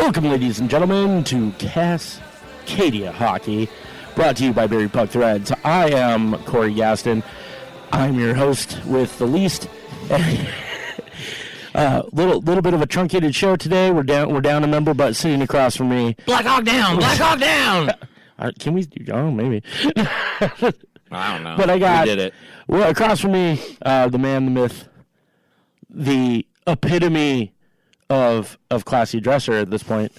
Welcome, ladies and gentlemen, to Cascadia Hockey, brought to you by Barry Puck Threads. I am Corey Gaston. I'm your host with the least. Little bit of a truncated show today. We're down a member, but sitting across from me, Black Hawk down, Black Hawk down. Can we? Oh, maybe. I don't know. But I got. We did it. Well, across from me, the man, the myth, the epitome of classy dresser at this point,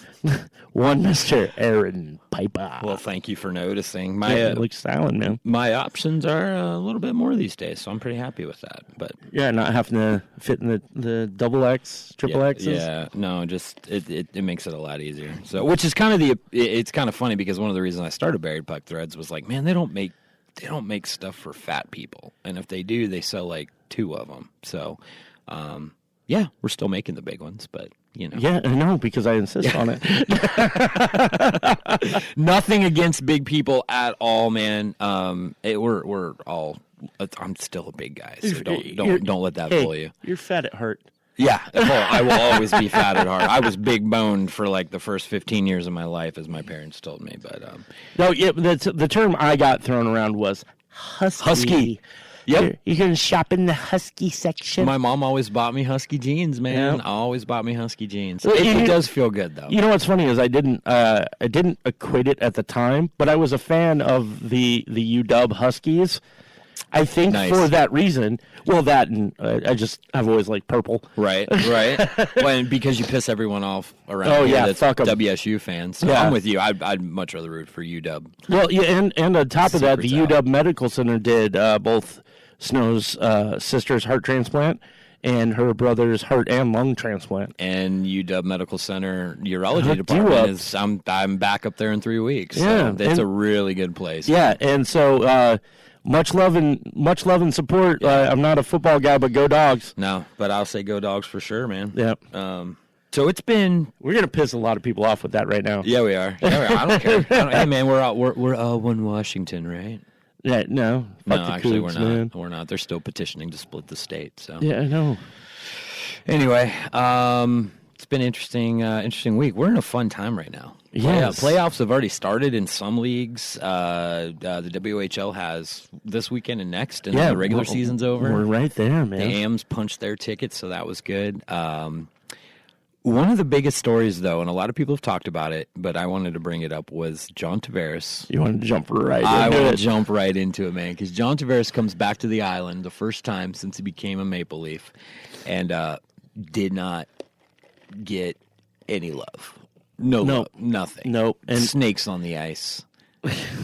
one Mr. Aaron Piper. Well, thank you for noticing. Like styling, man. My options are a little bit more these days, so I'm pretty happy with that. But yeah, not having to fit in the double X, triple X's. Yeah, no, just it makes it a lot easier. So, which is kind of it's kind of funny because one of the reasons I started Buried Puck Threads was like, man, they don't make stuff for fat people, and if they do, they sell like 2 of them. So. Yeah, we're still making the big ones, but, you know. Yeah, I know, because I insist on it. Nothing against big people at all, man. We're all. I'm still a big guy, so don't let that fool you. You're fat at heart. Yeah, I will always be fat at heart. I was big boned for like the first 15 years of my life, as my parents told me. But no, yeah, the term I got thrown around was husky. Yep. You can shop in the husky section. My mom always bought me husky jeans, man. Yep. Always bought me husky jeans. Well, it does feel good, though. You know what's funny is I didn't equate it at the time, but I was a fan of the UW Huskies. I think for that reason. Well, that and I've always liked purple. Right. Well, because you piss everyone off around. Oh yeah, that's fuck 'em. WSU fans. So yeah. I'm with you. I'd much rather root for UW. Well, yeah, and on top of that, the UW Medical Center did both Snow's sister's heart transplant and her brother's heart and lung transplant. And UW Medical Center urology department is I'm back up there in 3 weeks. Yeah, so it's a really good place. Yeah, and so much love and support. I'm not a football guy, but go Dogs. No, but I'll say go Dogs for sure, man. Yep. So it's been. We're gonna piss a lot of people off with that right now. Yeah, we are. I don't care. Hey, man, we're all one Washington, right? Yeah, no. No, actually, Cougs, we're not. man. We're not. They're still petitioning to split the state. So yeah, I know. Anyway, it's been interesting week. We're in a fun time right now. Yes. Playoffs have already started in some leagues. The WHL has this weekend and next, and then the regular season's over. We're right there, man. The AMs punched their tickets, so that was good. One of the biggest stories, though, and a lot of people have talked about it, but I wanted to bring it up, was John Tavares. You want to jump right into it? I want to jump right into it, man, because John Tavares comes back to the island the first time since he became a Maple Leaf and did not get any love. No love. Nothing. Nope. And snakes on the ice.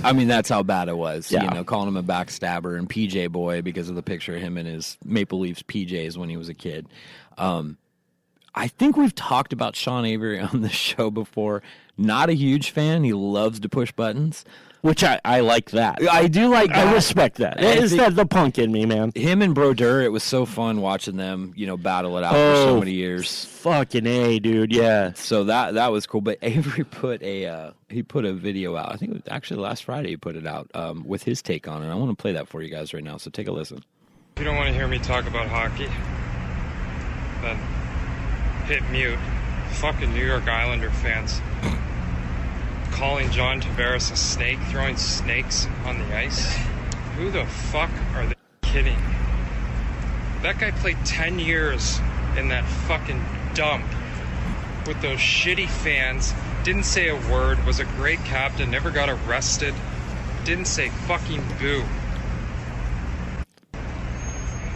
I mean, that's how bad it was. Yeah. You know, calling him a backstabber and PJ boy because of the picture of him in his Maple Leafs PJs when he was a kid. I think we've talked about Sean Avery on the show before. Not a huge fan. He loves to push buttons. Which I like that. I do like that. I respect that. Is that the punk in me, man? Him and Brodeur, it was so fun watching them, battle it out for so many years. Fucking A, dude, yeah. So that was cool. But Avery put a video out. I think it was actually last Friday he put it out with his take on it. I want to play that for you guys right now, so take a listen. If you don't want to hear me talk about hockey, then hit mute. Fucking New York Islander fans calling John Tavares a snake, throwing snakes on the ice. Who the fuck are they kidding? That guy played 10 years in that fucking dump with those shitty fans, didn't say a word, was a great captain, never got arrested, didn't say fucking boo.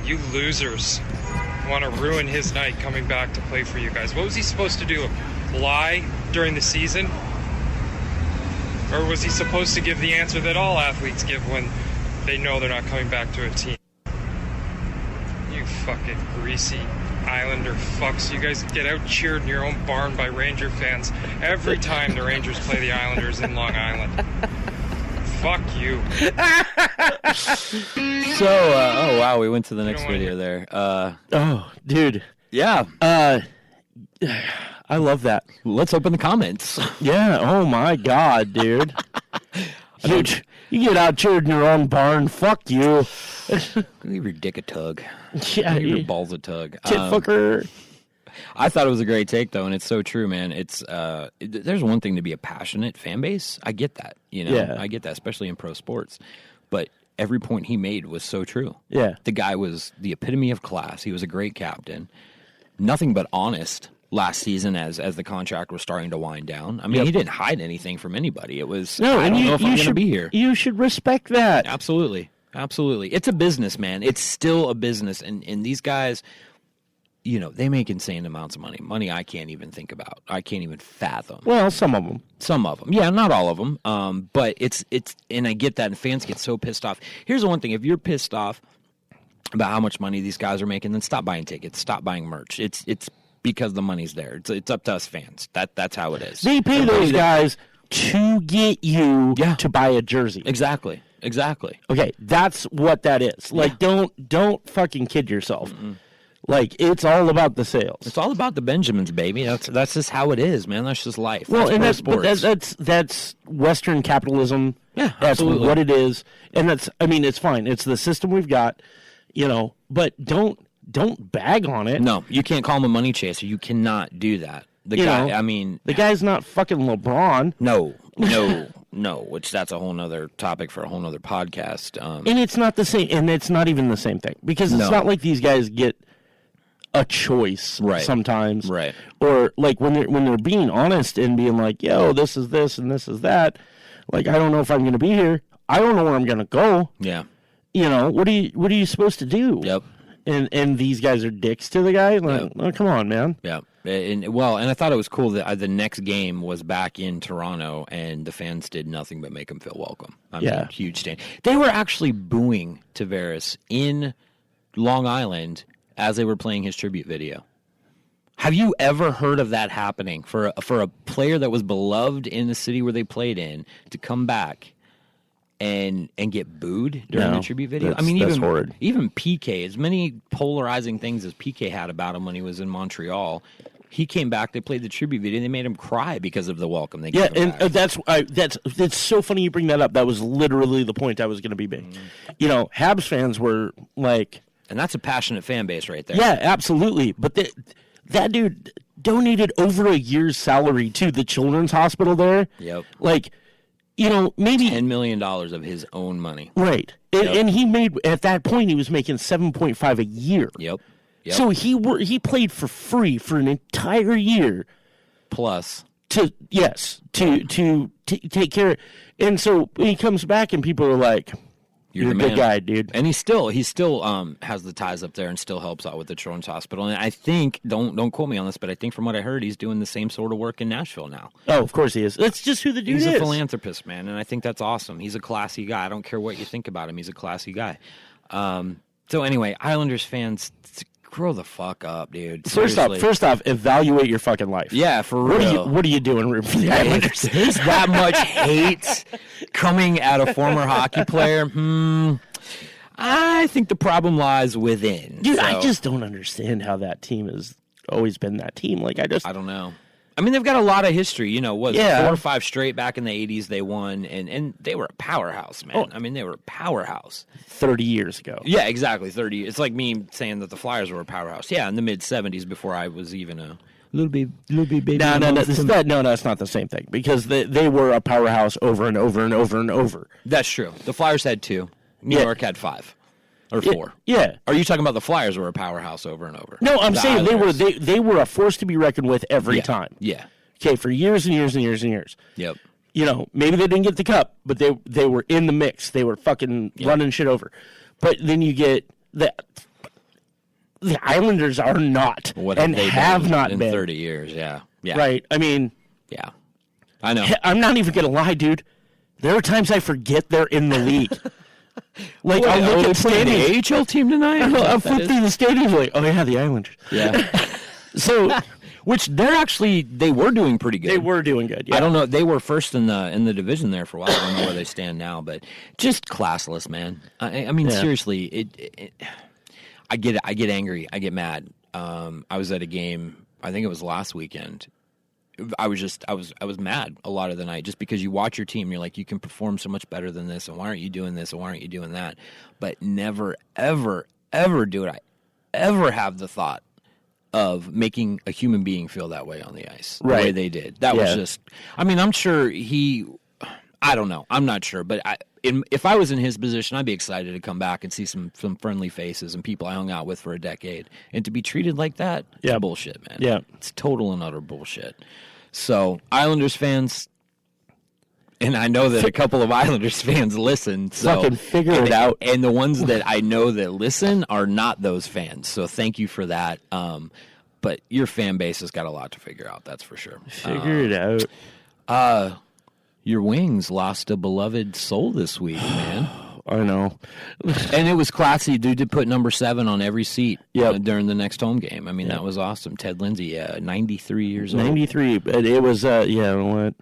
You losers want to ruin his night coming back to play for you guys. What was he supposed to do? Lie during the season? Or was he supposed to give the answer that all athletes give when they know they're not coming back to a team? You fucking greasy Islander fucks. You guys get out cheered in your own barn by Ranger fans every time the Rangers play the Islanders in Long Island. Fuck you. So, oh wow, we went to the next video there. Oh, dude. Yeah. I love that. Let's open the comments. Yeah. Oh my God, dude. Dude, you get out cheered in your own barn. Fuck you. Give your dick a tug. Yeah. Give your balls a tug. Tit fucker. I thought it was a great take, though, and it's so true, man. It's there's one thing to be a passionate fan base. I get that, I get that, especially in pro sports. But every point he made was so true. Yeah. The guy was the epitome of class. He was a great captain. Nothing but honest last season as the contract was starting to wind down. I mean, he didn't hide anything from anybody. It was, I don't know if I'm going to be here. You should respect that. Absolutely. Absolutely. It's a business, man. It's still a business. And these guys, they make insane amounts of money. Money I can't even think about. I can't even fathom. Well, some of them. Some of them. Yeah, not all of them. But it's and I get that, and fans get so pissed off. Here's the one thing. If you're pissed off about how much money these guys are making, then stop buying tickets. Stop buying merch. It's because the money's there. It's up to us fans. That's how it is. They pay those guys to get you to buy a jersey. Exactly. Okay, that's what that is. Like, don't fucking kid yourself. Mm-mm. Like, it's all about the sales. It's all about the Benjamins, baby. That's just how it is, man. That's just life. Well, and that's Western capitalism. Yeah, that's absolutely. what it is, and it's fine. It's the system we've got, But don't bag on it. No, you can't call him a money chaser. You cannot do that. The guy's not fucking LeBron. No, which that's a whole nother topic for a whole nother podcast. And it's not the same, and it's not even the same thing, because it's not like these guys get a choice sometimes. Right. Or like when they're being honest and being like, yo, this is this and this is that. Like, I don't know if I'm gonna be here. I don't know where I'm gonna go. Yeah. What are you supposed to do? Yep. And these guys are dicks to the guy. Like, oh, come on, man. Yeah. And I thought it was cool that the next game was back in Toronto, and the fans did nothing but make him feel welcome. I mean, huge stand. They were actually booing Tavares in Long Island as they were playing his tribute video. Have you ever heard of that happening for a player that was beloved in the city where they played in to come back and get booed during the tribute video? I mean, even PK, as many polarizing things as PK had about him when he was in Montreal, he came back, they played the tribute video, and they made him cry because of the welcome they gave him back. That's so funny you bring that up. That was literally the point I was going to be making. Habs fans were like... And that's a passionate fan base right there. Yeah, absolutely. But that dude donated over a year's salary to the children's hospital there. Yep. Like... maybe $10 million of his own money. Right. And he made, at that point, he was making 7.5 a year. Yep. So he played for free for an entire year. Plus. To take care of. And so when he comes back and people are like, you're a good guy, dude. And he still has the ties up there and still helps out with the Children's Hospital. And I think, don't quote me on this, but I think from what I heard, he's doing the same sort of work in Nashville now. Oh, of course he is. That's just who the dude is. He's a philanthropist, man, and I think that's awesome. He's a classy guy. I don't care what you think about him. He's a classy guy. So anyway, Islanders fans, grow the fuck up, dude. First off, evaluate your fucking life. Yeah, for real. What are you doing for the Islanders? There's that much hate coming at a former hockey player. I think the problem lies within. Dude, I just don't understand how that team has always been that team. Like, I don't know. I mean, they've got a lot of history. 4 or 5 straight back in the 80s they won, and they were a powerhouse, man. I mean, they were a powerhouse. 30 years ago. Yeah, exactly, 30 years. It's like me saying that the Flyers were a powerhouse. Yeah, in the mid-'70s before I was even a little bit baby. No, it's not the same thing, because they were a powerhouse over and over and over and over. That's true. The Flyers had 2. New York had 5. Or 4. Yeah. Are you talking about the Flyers were a powerhouse over and over? No, I'm saying they were a force to be reckoned with every time. Yeah. Okay, for years and years and years and years. Yep. Maybe they didn't get the cup, but they were in the mix. They were fucking running shit over. But then you get the Islanders are not have not in been 30 years. Yeah. Yeah. Right. I mean, yeah. I know. I'm not even gonna lie, dude. There are times I forget they're in the league. Like, I'll look at the AHL team tonight. I'm flipping through the stadiums like, oh yeah, the Islanders. Yeah. So, which they were doing pretty good. They were doing good. Yeah. I don't know. They were first in the division there for a while. I don't know where they stand now, but just classless, man. I mean, seriously, I get it. I get angry. I get mad. I was at a game. I think it was last weekend. I was mad a lot of the night, just because you watch your team, you're like, you can perform so much better than this, and why aren't you doing this, and why aren't you doing that? But never, ever, ever do it. I ever have the thought of making a human being feel that way on the ice, the Right. way they did. That was just, I mean, I'm sure I don't know. I'm not sure, but if I was in his position, I'd be excited to come back and see some friendly faces and people I hung out with for a decade. And to be treated like that, it's bullshit, man. Yeah. It's total and utter bullshit. So, Islanders fans, and I know that a couple of Islanders fans listen. So, Fucking figure it out. And the ones that I know that listen are not those fans. So thank you for that. But your fan base has got a lot to figure out, that's for sure. Figure it out. Your Wings lost a beloved soul this week, man. I know. And it was classy. Dude did put number 7 on every seat during the next home game. I mean, that was awesome. Ted Lindsay, 93 years old. 93, but it was, what?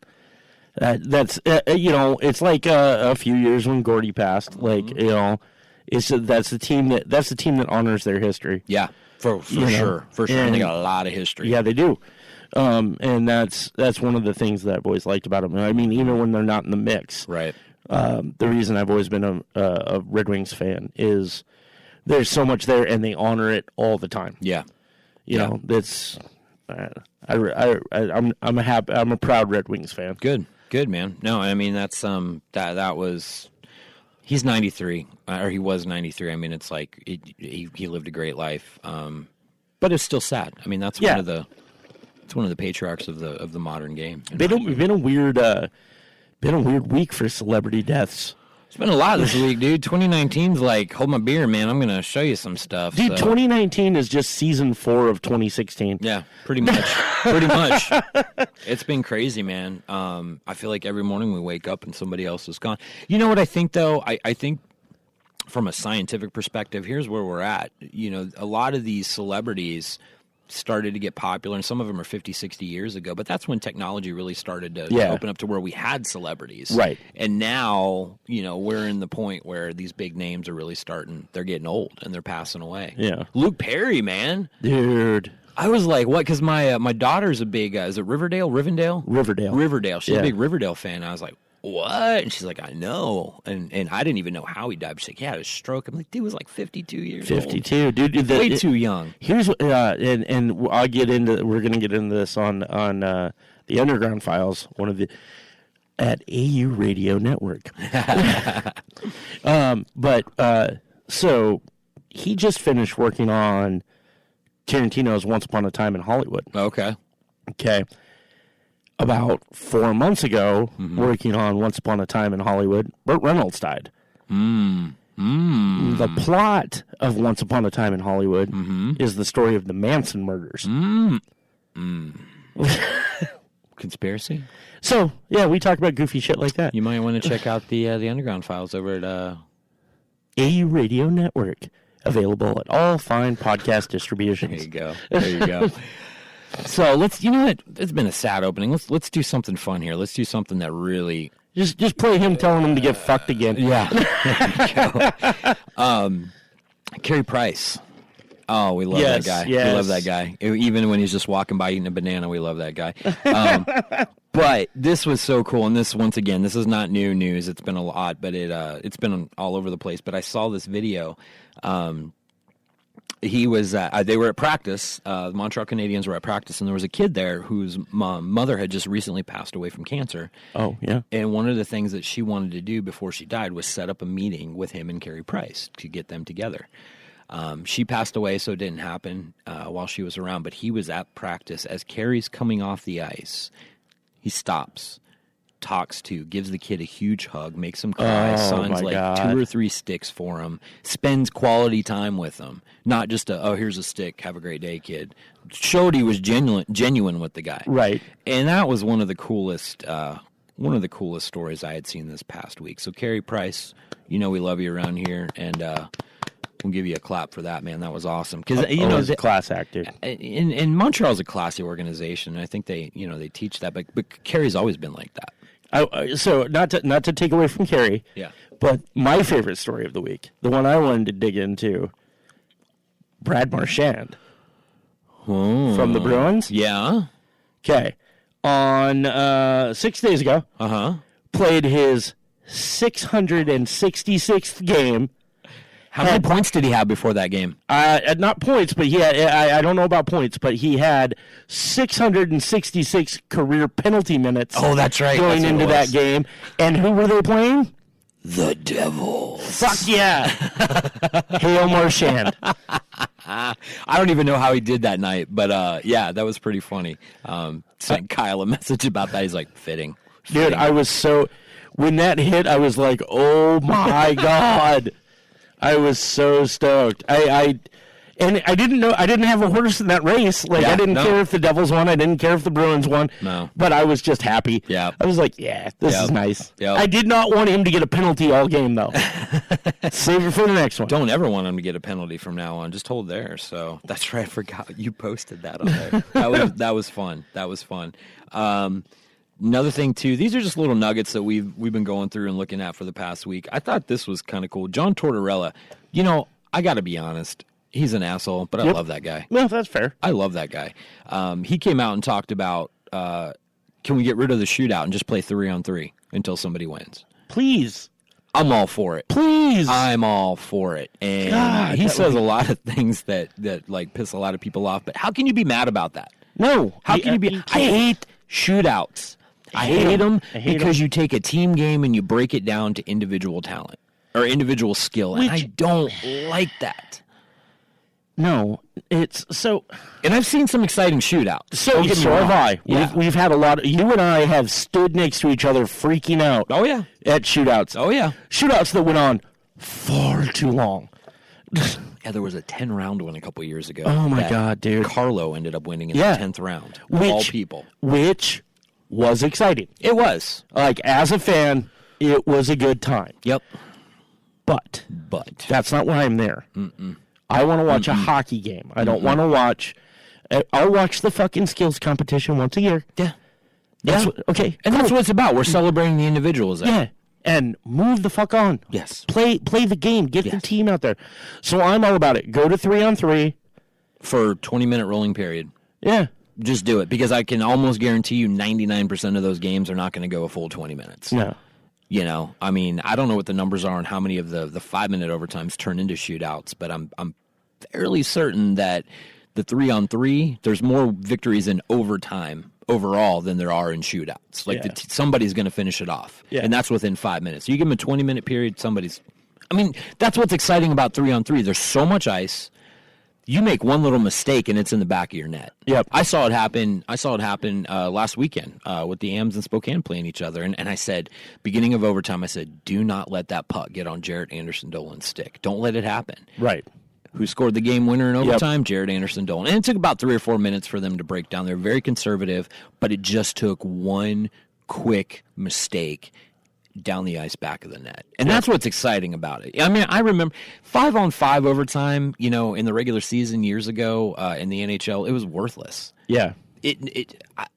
That's, it's like a few years when Gordy passed. Like, that's the team that honors their history. Yeah, for sure. For sure. And they got a lot of history. Yeah, they do. And that's one of the things that I've always liked about them. I mean, even when they're not in the mix. Right. The reason I've always been a Red Wings fan is there's so much there, and they honor it all the time. Yeah. You know, that's I'm a proud Red Wings fan. Good, man. No, I mean that's that was he's 93 or he was 93. I mean it's like he lived a great life, but it's still sad. I mean that's one of the patriarchs of the modern game. Been a weird week for celebrity deaths. It's been a lot this week, dude. 2019's like, hold my beer, man. I'm going to show you some stuff. Dude, 2019 is just season 4 of 2016. Yeah, pretty much. Pretty much. It's been crazy, man. I feel like every morning we wake up and somebody else is gone. You know what I think, though? I think from a scientific perspective, here's where we're at. You know, a lot of these celebrities started to get popular, and some of them are 50, 60 years ago, but that's when technology really started to open up to where we had celebrities. Right. And now, we're in the point where these big names are really they're getting old, and they're passing away. Yeah. Luke Perry, man. Dude. I was like, what? Because my daughter's a big, is it Riverdale? Riverdale. She's a big Riverdale fan. I was like, what? And she's like, I know. And I didn't even know how he died. She's like, yeah, it was a stroke. I'm like, dude was like 52 years old. 52, dude. Way too young. Here's what, and we're going to get into this on the Underground Files, at AU Radio Network. So he just finished working on Tarantino's Once Upon a Time in Hollywood. Okay. About 4 months ago, working on Once Upon a Time in Hollywood, Burt Reynolds died. The plot of Once Upon a Time in Hollywood is the story of the Manson murders. Conspiracy? So, yeah, we talk about goofy shit like that. You might want to check out the Underground Files over at AU Radio Network. Available at all fine podcast distributions. There you go. So let's, it's been a sad opening. Let's do something fun here. Let's do something that really just play him telling him to get fucked again. Yeah. Carey Price. Oh, we love that guy. Yes. We love that guy. Even when he's just walking by eating a banana, we love that guy. But this was so cool. And this, once again, this is not new news. It's been a lot, but it's been all over the place. But I saw this video. He was they were at practice. The Montreal Canadiens were at practice, and there was a kid there whose mother had just recently passed away from cancer. Oh, yeah. And one of the things that she wanted to do before she died was set up a meeting with him and Carey Price to get them together. She passed away, so it didn't happen while she was around, but he was at practice. As Carey's coming off the ice, he stops, gives the kid a huge hug, makes him cry, signs like God. 2 or 3 sticks for him, spends quality time with him. Not just here's a stick, have a great day, kid. Showed he was genuine with the guy. Right. And that was one of the coolest stories I had seen this past week. So Carey Price, we love you around here, and we'll give you a clap for that, man. That was awesome. Because he's a class actor. And Montreal's a classy organization. I think they teach that, but Carey's always been like that. So not to take away from Carey, but my favorite story of the week, the one I wanted to dig into, Brad Marchand from the Bruins. Yeah. Okay. On 6 days ago, played his 666th game, How many points did he have before that game? Not points, but I don't know about points, but he had 666 career penalty minutes. Oh, that's right. Going into that game. And who were they playing? The Devils. Fuck yeah. Hail Marchand. I don't even know how he did that night, but yeah, that was pretty funny. Sent Kyle a message about that. He's like, fitting. Dude, I was when that hit, I was like, oh my God. I was so stoked. And I didn't know, I didn't have a horse in that race. Like, I didn't care if the Devils won. I didn't care if the Bruins won. No. But I was just happy. Yeah. I was like, yeah, this is nice. Yep. I did not want him to get a penalty all game, though. Save it for the next one. Don't ever want him to get a penalty from now on. Just hold there. So that's right. I forgot you posted that on there. That was fun. That was fun. Another thing, too, these are just little nuggets that we've been going through and looking at for the past week. I thought this was kind of cool. John Tortorella, I got to be honest. He's an asshole, but I love that guy. Well, that's fair. I love that guy. He came out and talked about, can we get rid of the shootout and just play 3-on-3 until somebody wins? Please. I'm all for it. Please. I'm all for it. And God, he says a lot of things that like piss a lot of people off. But how can you be mad about that? No. How can you be? I hate shootouts. I hate them because you take a team game and you break it down to individual talent or individual skill. And I don't like that. No, it's so. And I've seen some exciting shootouts. So have I. Yeah. We've had a lot. You and I have stood next to each other freaking out. Oh, yeah. At shootouts. Oh, yeah. Shootouts that went on far too long. Yeah, there was a 10-round one a couple years ago. Oh, my God, dude. Carlo ended up winning in the 10th round. Of all people. Which was exciting. It was. Like, as a fan, it was a good time. Yep. But that's not why I'm there. I want to watch a hockey game. I don't want to watch. I'll watch the fucking skills competition once a year. Yeah. Okay. And that's what it's about. We're celebrating the individuals. Yeah. And move the fuck on. Yes. Play the game. Get the team out there. So I'm all about it. Go to 3-on-3 for 20-minute rolling period. Yeah. Just do it because I can almost guarantee you 99% of those games are not going to go a full 20 minutes. No. I mean, I don't know what the numbers are and how many of the 5-minute overtimes turn into shootouts, but I'm fairly certain that the 3-on-3, there's more victories in overtime overall than there are in shootouts. Like somebody's going to finish it off, and that's within 5 minutes. You give them a 20-minute period, that's what's exciting about 3-on-3. There's so much ice. You make one little mistake and it's in the back of your net. Yep. I saw it happen last weekend with the Ams and Spokane playing each other. And I said, beginning of overtime, I said, do not let that puck get on Jarrett Anderson-Dolan's stick. Don't let it happen. Right. Who scored the game winner in overtime? Jarrett Anderson-Dolan. And it took about 3 or 4 minutes for them to break down. They're very conservative, but it just took one quick mistake down the ice back of the net. And that's what's exciting about it. I mean, I remember 5-on-5 overtime, in the regular season years ago in the NHL, it was worthless. Yeah. I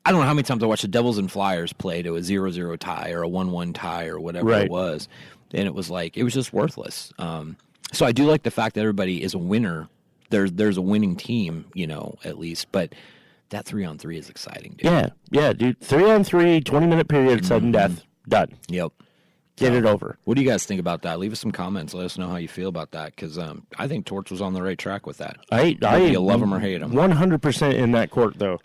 don't know how many times I watched the Devils and Flyers play to a 0-0 tie or a 1-1 tie or whatever it was. And it was just worthless. So I do like the fact that everybody is a winner. There's a winning team, at least. But that 3-on-3 is exciting, dude. Yeah, dude. 3-on-3, 20-minute period, sudden death. Done. Yep. Get it over. What do you guys think about that? Leave us some comments. Let us know how you feel about that, because I think Torch was on the right track with that. You love him or hate him. 100% in that court, though.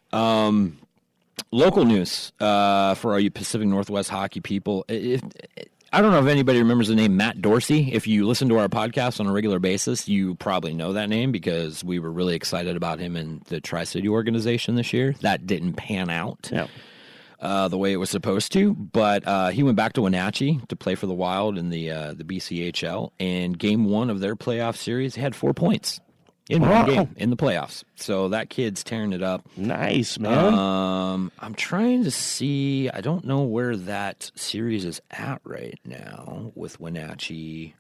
Local news for all you Pacific Northwest hockey people. I don't know if anybody remembers the name Matt Dorsey. If you listen to our podcast on a regular basis, you probably know that name because we were really excited about him in the Tri-City organization this year. That didn't pan out. Yeah. The way it was supposed to, but he went back to Wenatchee to play for the Wild in the BCHL, and game 1 of their playoff series, he had 4 points in one game in the playoffs. So that kid's tearing it up. Nice, man. I'm trying to see. I don't know where that series is at right now with Wenatchee.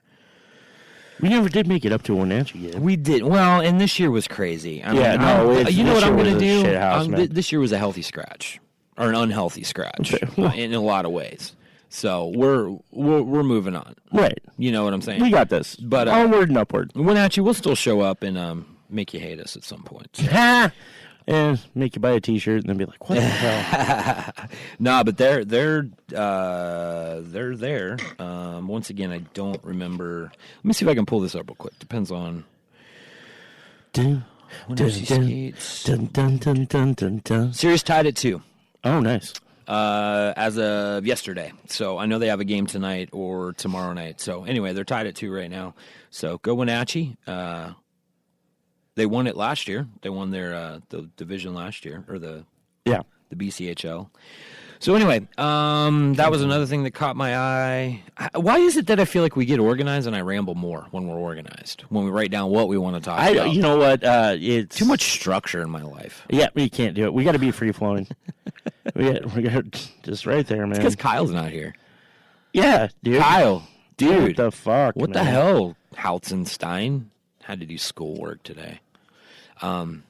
We never did make it up to Wenatchee yet. We did. Well, and this year was crazy. You know what I'm going to do? This year was a healthy scratch. Or an unhealthy scratch in a lot of ways. So we're moving on. Right. You know what I'm saying? We got this. But onward and upward. Wenatchee will still show up and make you hate us at some point. So. Make you buy a T-shirt and then be like, what the hell? No, but they're there. Once again, I don't remember. Let me see if I can pull this up real quick. Depends on when Series tied at 2. Oh, nice. As of yesterday. So I know they have a game tonight or tomorrow night. So anyway, they're tied at 2 right now. So go Wenatchee. They won it last year. They won their the division last year, or the BCHL. So anyway, that was another thing that caught my eye. Why is it that I feel like we get organized and I ramble more when we're organized? When we write down what we want to talk about? You know what? It's too much structure in my life. Yeah, we can't do it. We got to be free flowing. we got just right there, man. Because Kyle's not here. Yeah, dude. Kyle, dude. What the fuck? What the hell, Halzenstein? Had to do schoolwork today.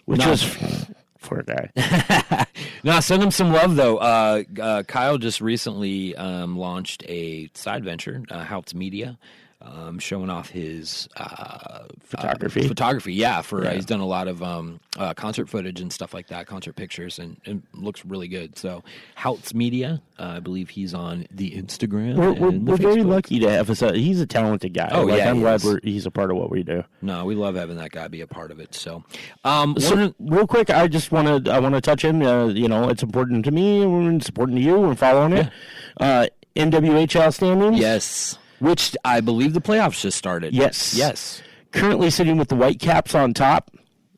Which was for a guy. No, send him some love, though. Kyle just recently launched a side venture, Haltz Media, showing off his photography. He's done a lot of concert footage and stuff like that, concert pictures, and looks really good. So, Haltz Media, I believe he's on the Instagram. We're very lucky to have he's a talented guy. Oh, yeah, I'm glad he's a part of what we do. No, we love having that guy be a part of it. So, real quick, I want to touch in. It's important to me. It's important to you. We're following it. NWHL standings. Yes. Which I believe the playoffs just started. Yes. Currently sitting with the Whitecaps on top,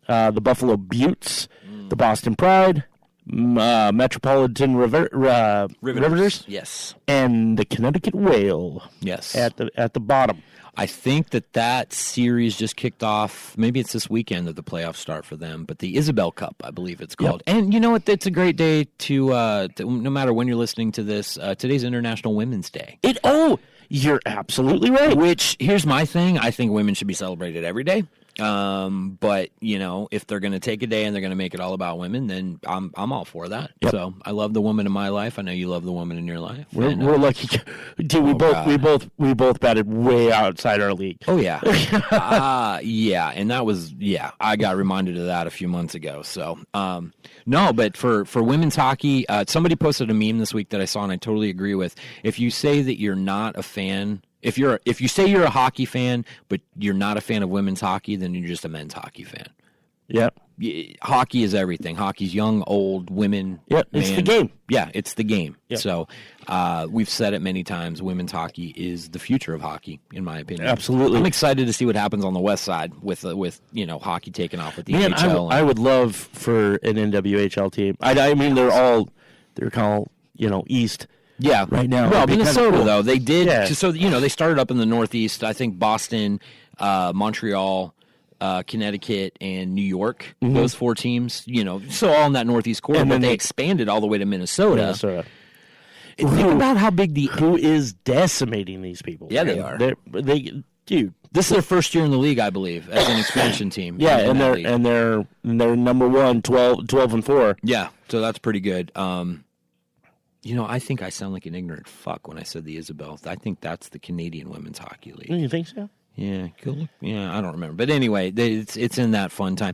the Buffalo Buttes, the Boston Pride, Metropolitan Riveters, yes, and the Connecticut Whale, yes, at the bottom. I think that series just kicked off. Maybe it's this weekend that the playoffs start for them. But the Isabel Cup, I believe it's called. Yep. And you know what? It's a great day to no matter when you're listening to this. Today's International Women's Day. You're absolutely right. Which, here's my thing. I think women should be celebrated every day. But, if they're going to take a day and they're going to make it all about women, then I'm all for that. Yep. So I love the woman in my life. I know you love the woman in your life. We're lucky. Dude, we both batted way outside our league. Oh, yeah. Yeah. And that was, I got reminded of that a few months ago. So, no, but for women's hockey, somebody posted a meme this week that I saw and I totally agree with. If you say that you're not a fan, if you say you're a hockey fan, but you're not a fan of women's hockey, then you're just a men's hockey fan. Yep. Hockey is everything. Hockey's young, old, women. Yep, it's the game. Yeah, it's the game. Yep. So we've said it many times. Women's hockey is the future of hockey, in my opinion. Absolutely. I'm excited to see what happens on the west side with hockey taking off with the NHL. I would love for an NWHL team. I mean, they're called East. Yeah, right now. Well, Minnesota though, they did. Yeah. So they started up in the Northeast. I think Boston, Montreal, Connecticut, and New York. Mm-hmm. Those 4 teams. So all in that Northeast corner. And then they expanded all the way to Minnesota. Think about how big who is decimating these people. Yeah, they are. Dude, this is their first year in the league, I believe, as an expansion team. Yeah, and they're number 1, 12-4. Yeah, so that's pretty good. I think I sound like an ignorant fuck when I said the Isabel. I think that's the Canadian Women's Hockey League. You think so? Yeah, cool. Yeah, I don't remember. But anyway, it's in that fun time.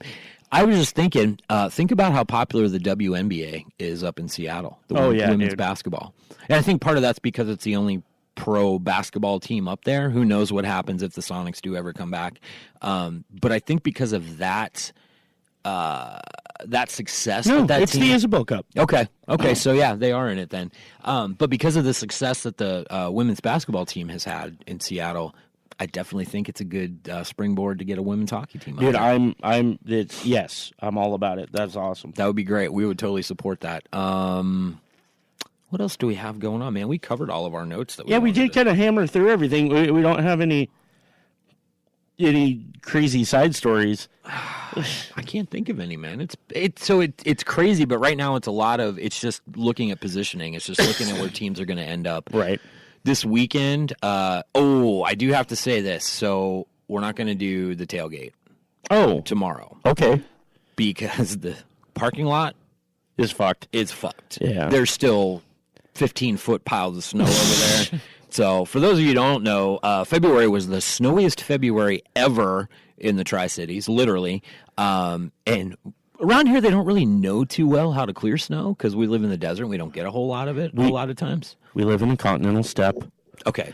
I was just thinking, think about how popular the WNBA is up in Seattle. Women's basketball. And I think part of that's because it's the only pro basketball team up there. Who knows what happens if the Sonics do ever come back. But I think because of that success. No, that it's team. the Isabel Cup. Okay. So yeah, they are in it then. But because of the success that the women's basketball team has had in Seattle, I definitely think it's a good springboard to get a women's hockey team. Dude, I'm all about it. That's awesome. That would be great. We would totally support that. What else do we have going on, man? We covered all of our notes that we did kind of hammer through everything. We don't have any crazy side stories. I can't think of any, man. It's crazy, but right now it's just looking at positioning. It's just looking at where teams are going to end up. Right. This weekend, I do have to say this. So we're not going to do the tailgate. Tomorrow. Okay. Because the parking lot is fucked. It's fucked. Yeah. There's still 15-foot piles of snow over there. So for those of you who don't know, February was the snowiest February ever in the Tri-Cities, literally. And Around here, they don't really know too well how to clear snow because we live in the desert and we don't get a whole lot of it a lot of times. We live in a continental steppe. Okay.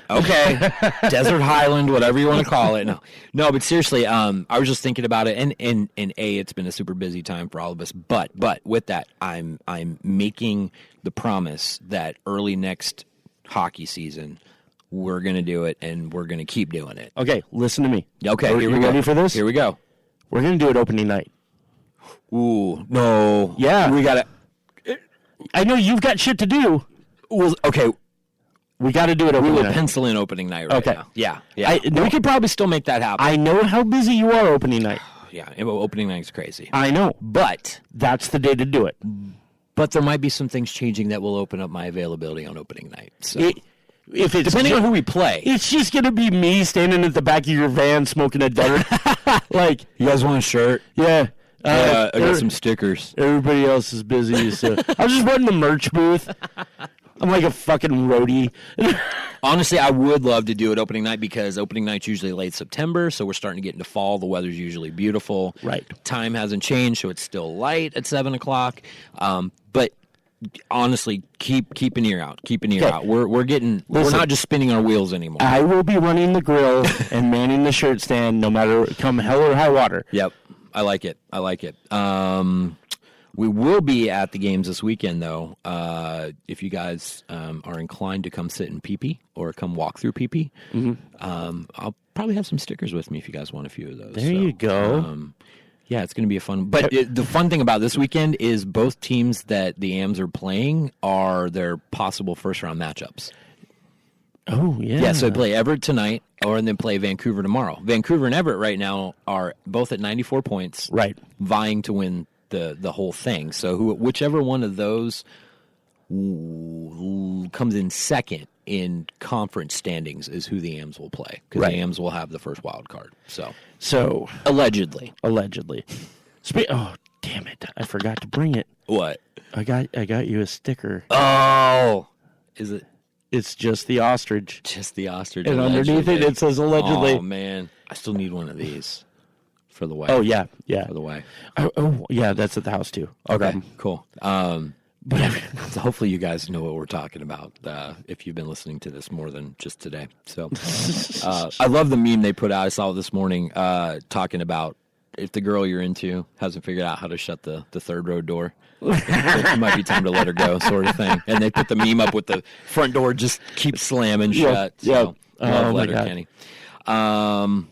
Desert Highland, whatever you want to call it. No, but seriously, I was just thinking about it, and it's been a super busy time for all of us. But with that, I'm making the promise that early next hockey season, we're going to do it, and we're going to keep doing it. Okay, listen to me. Okay, Are you ready for this? Here we go. We're going to do it opening night. Ooh, no. Yeah. We got to... I know you've got shit to do. Well, okay. We got to do it opening We will night. pencil in opening night right now. Yeah. We could probably still make that happen. I know how busy you are opening night. Yeah, opening night's crazy. I know. But that's the day to do it. But there might be some things changing that will open up my availability on opening night. So if it's depending on who we play. It's just going to be me standing at the back of your van smoking a dart. Like, you guys want a shirt? Yeah. I got some stickers. Everybody else is busy. So I was just running the merch booth. I'm like a fucking roadie. Honestly, I would love to do it opening night because opening night's usually late September, so we're starting to get into fall. The weather's usually beautiful. Right. Time hasn't changed, so it's still light at 7 o'clock. But honestly, keep an ear out. Keep an ear out. We're not just spinning our wheels anymore. I will be running the grill and manning the shirt stand no matter come hell or high water. Yep. I like it. We will be at the games this weekend, though. If you guys are inclined to come sit in pee-pee or come walk through pee-pee, I'll probably have some stickers with me if you guys want a few of those. There you go. Yeah, it's going to be a fun. But the fun thing about this weekend is both teams that the AMs are playing are their possible first-round matchups. Oh, yeah. Yeah, so they play Everett tonight, and then play Vancouver tomorrow. Vancouver and Everett right now are both at 94 points, right, vying to win the whole thing. So whichever one of those comes in second in conference standings is who the AMs will play, because the AMs will have the first wild card. So allegedly. Oh, damn it! I forgot to bring it. What? I got you a sticker. Oh, is it? It's just the ostrich. Just the ostrich. And underneath it says allegedly. Oh, man. I still need one of these for the way. Oh, yeah. For the way. Oh, yeah, that's at the house, too. Okay, cool. But so hopefully you guys know what we're talking about if you've been listening to this more than just today. So I love the meme they put out. I saw it this morning talking about if the girl you're into hasn't figured out how to shut the third row door, it might be time to let her go, sort of thing. And they put the meme up with the front door just keeps slamming shut. Yeah. Love letter, Kenny. Damn.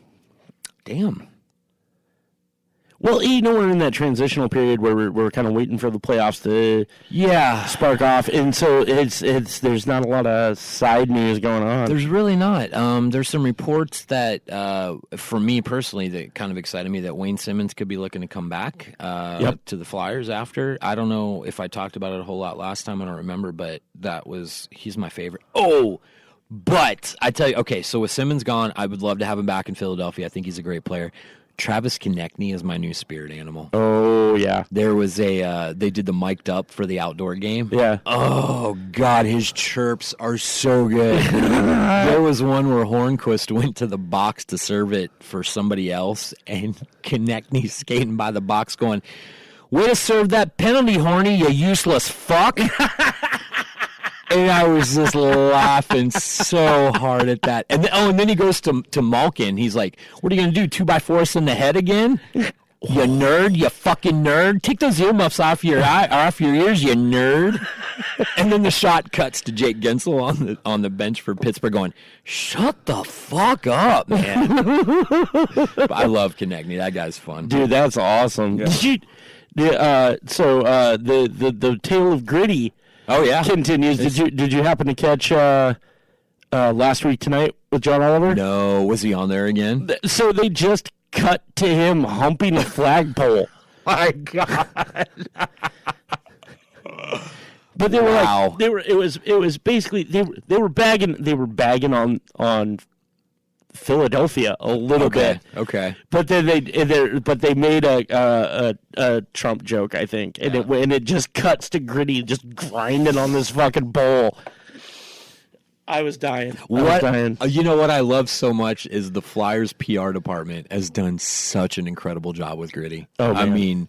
Well, we're in that transitional period where we're kind of waiting for the playoffs to spark off, and so it's there's not a lot of side news going on. There's really not. There's some reports that, for me personally, that kind of excited me that Wayne Simmons could be looking to come back to the Flyers after. I don't know if I talked about it a whole lot last time. I don't remember, but he's my favorite. Oh, but I tell you, okay, so with Simmons gone, I would love to have him back in Philadelphia. I think he's a great player. Travis Konechny is my new spirit animal. Oh, yeah. There was they did the mic'd up for the outdoor game. Yeah. Oh, God, his chirps are so good. There was one where Hornquist went to the box to serve it for somebody else, and Konechny skating by the box going, "Way to serve that penalty, Horny, you useless fuck." And I was just laughing so hard at that. And then he goes to Malkin. He's like, "What are you going to do, 2x4 us in the head again? You nerd, you fucking nerd. Take those earmuffs off your ears, you nerd." And then the shot cuts to Jake Gensel on the bench for Pittsburgh going, "Shut the fuck up, man." I love Konechny. That guy's fun. Dude, that's awesome. Yeah. The tale of Gritty continues. Did you happen to catch Last Week Tonight with John Oliver? No. Was he on there again? So they just cut to him humping a flagpole. My God. But they were it was basically they were bagging on Philadelphia a little bit. Okay. But then they made a Trump joke, I think, and it just cuts to Gritty just grinding on this fucking bowl. I was dying. You know what I love so much is the Flyers PR department has done such an incredible job with Gritty. Oh, man. I mean,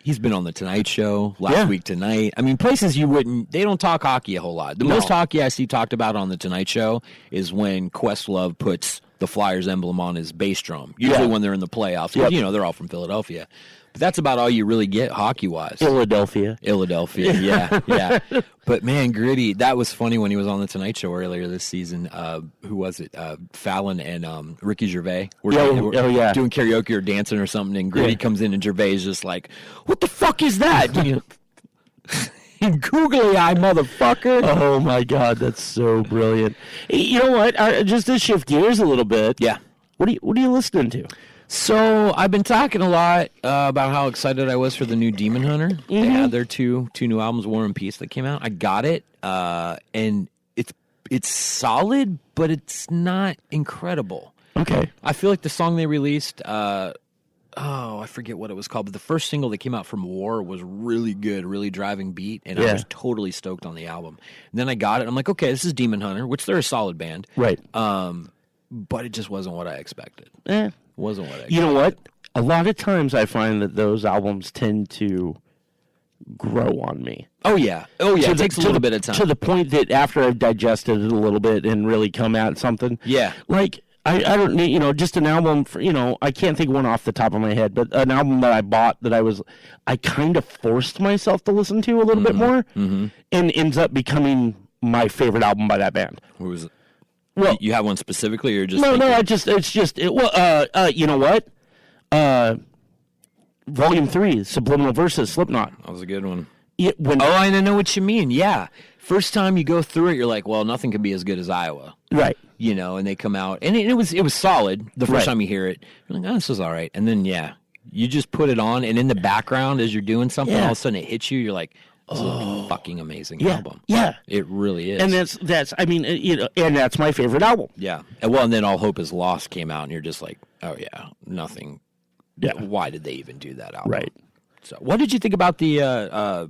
He's been on the Tonight Show last week tonight. I mean, places they don't talk hockey a whole lot. The most hockey I see talked about on the Tonight Show is when Questlove puts the Flyers emblem on his bass drum, usually when they're in the playoffs. Yep. You know, they're all from Philadelphia. But that's about all you really get hockey-wise. Philadelphia, yeah. But, man, Gritty, that was funny when he was on the Tonight Show earlier this season. Who was it? Fallon and Ricky Gervais were doing karaoke or dancing or something, and Gritty comes in, and Gervais is just like, what the fuck is that? Googly eye, motherfucker. Oh, my God, that's so brilliant. You know what? Just to shift gears a little bit. Yeah. What are you listening to? So I've been talking a lot about how excited I was for the new Demon Hunter. Mm-hmm. They had their two new albums, War and Peace, that came out. I got it, and it's solid, but it's not incredible. Okay. I feel like the song they released, I forget what it was called, but the first single that came out from War was really good, really driving beat, and I was totally stoked on the album. And then I got it, and I'm like, okay, this is Demon Hunter, which they're a solid band. Right. But it just wasn't what I expected. Wasn't what I expected. You know what? A lot of times I find that those albums tend to grow on me. Oh, yeah. It takes a little bit of time. To the point that after I've digested it a little bit and really come at something. Yeah. Like, I don't need, just an album for, I can't think of one off the top of my head, but an album that I bought that I kind of forced myself to listen to a little bit more and ends up becoming my favorite album by that band. Who was it? Well, you have one specifically, or just no? You know what? Volume 3, Subliminal Verses, Slipknot. That was a good one. I know what you mean. Yeah, first time you go through it, you're like, well, nothing can be as good as Iowa, right? And they come out, and it was solid. The first time you hear it, you're like, oh, this is all right, and then you just put it on, and in the background as you're doing something, all of a sudden it hits you. You're like, this is a fucking amazing album. Yeah, it really is. And that's and that's my favorite album. Yeah. And then All Hope Is Lost came out, and you're just like, oh yeah, nothing. Yeah. Why did they even do that album? Right. So, what did you think about the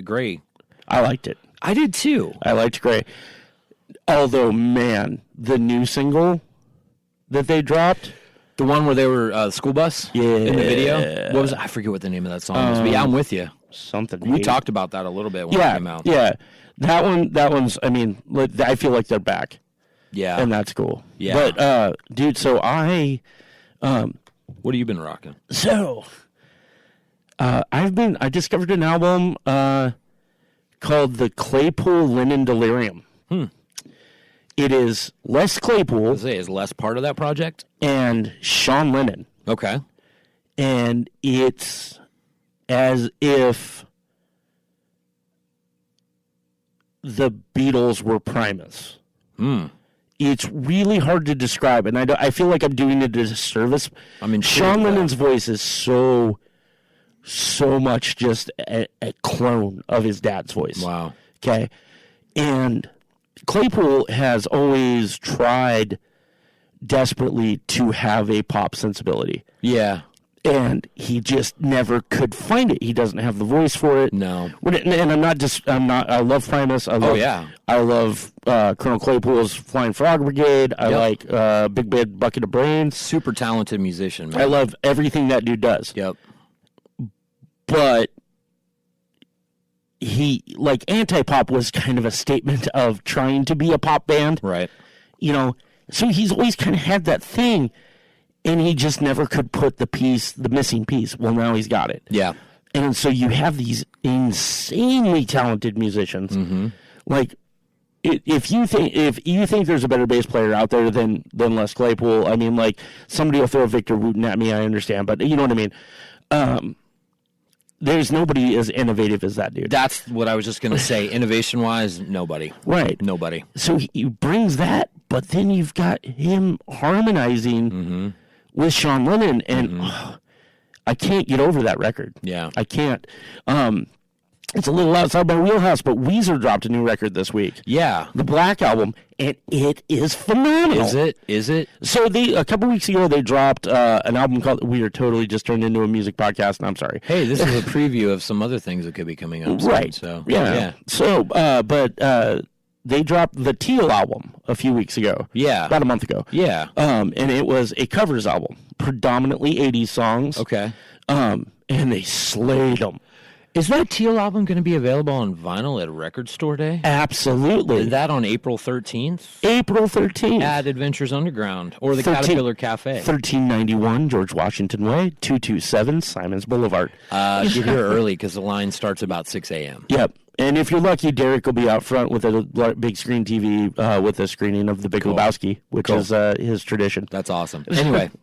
Gray? I liked it. I did too. I liked Gray. Although, man, the new single that they dropped. The one where they were school bus in the video? What was it? I forget what the name of that song was, but I'm with you. Something. We talked about that a little bit when it came out. Yeah. That one's, I feel like they're back. Yeah. And that's cool. Yeah. But, dude, so I... what have you been rocking? So, I discovered an album called The Claypool Lennon Delirium. It is Les Claypool. Is Les part of that project? And Sean Lennon. Okay. And it's as if the Beatles were Primus. It's really hard to describe, and I feel like I'm doing it a disservice. Sean Lennon's voice is so much just a clone of his dad's voice. Wow. Okay? And Claypool has always tried desperately to have a pop sensibility. Yeah. And he just never could find it. He doesn't have the voice for it. No. And I love Primus. I love Colonel Claypool's Flying Frog Brigade. I like Big Bad Bucket of Brains. Super talented musician, man. I love everything that dude does. Yep. But Anti-Pop was kind of a statement of trying to be a pop band. Right. So he's always kind of had that thing. And he just never could put the missing piece. Well, now he's got it. Yeah. And so you have these insanely talented musicians. Mm-hmm. Like, if you think there's a better bass player out there than Les Claypool, somebody will throw Victor Wooten at me, I understand, but you know what I mean. There's nobody as innovative as that dude. That's what I was just going to say. Innovation-wise, nobody. Right. Nobody. So he brings that, but then you've got him harmonizing with Sean Lennon, and I can't get over that record. Yeah. I can't. It's a little outside my wheelhouse, but Weezer dropped a new record this week. Yeah. The Black Album, and it is phenomenal. Is it? So a couple weeks ago, they dropped an album called, we are totally just turned into a music podcast, and I'm sorry. Hey, this is a preview of some other things that could be coming up soon, right. So, yeah. So, but they dropped the Teal album a few weeks ago. Yeah. About a month ago. Yeah. And it was a covers album, predominantly 80s songs. Okay. and they slayed them. Is that Teal album going to be available on vinyl at Record Store Day? Absolutely. Is that on April 13th? April 13th. At Adventures Underground or the Caterpillar Cafe. 1391 George Washington Way, 227 Simons Boulevard. Get here early because the line starts about 6 a.m. Yep. And if you're lucky, Derek will be out front with a big screen TV with a screening of The Big Lebowski, which is his tradition. That's awesome.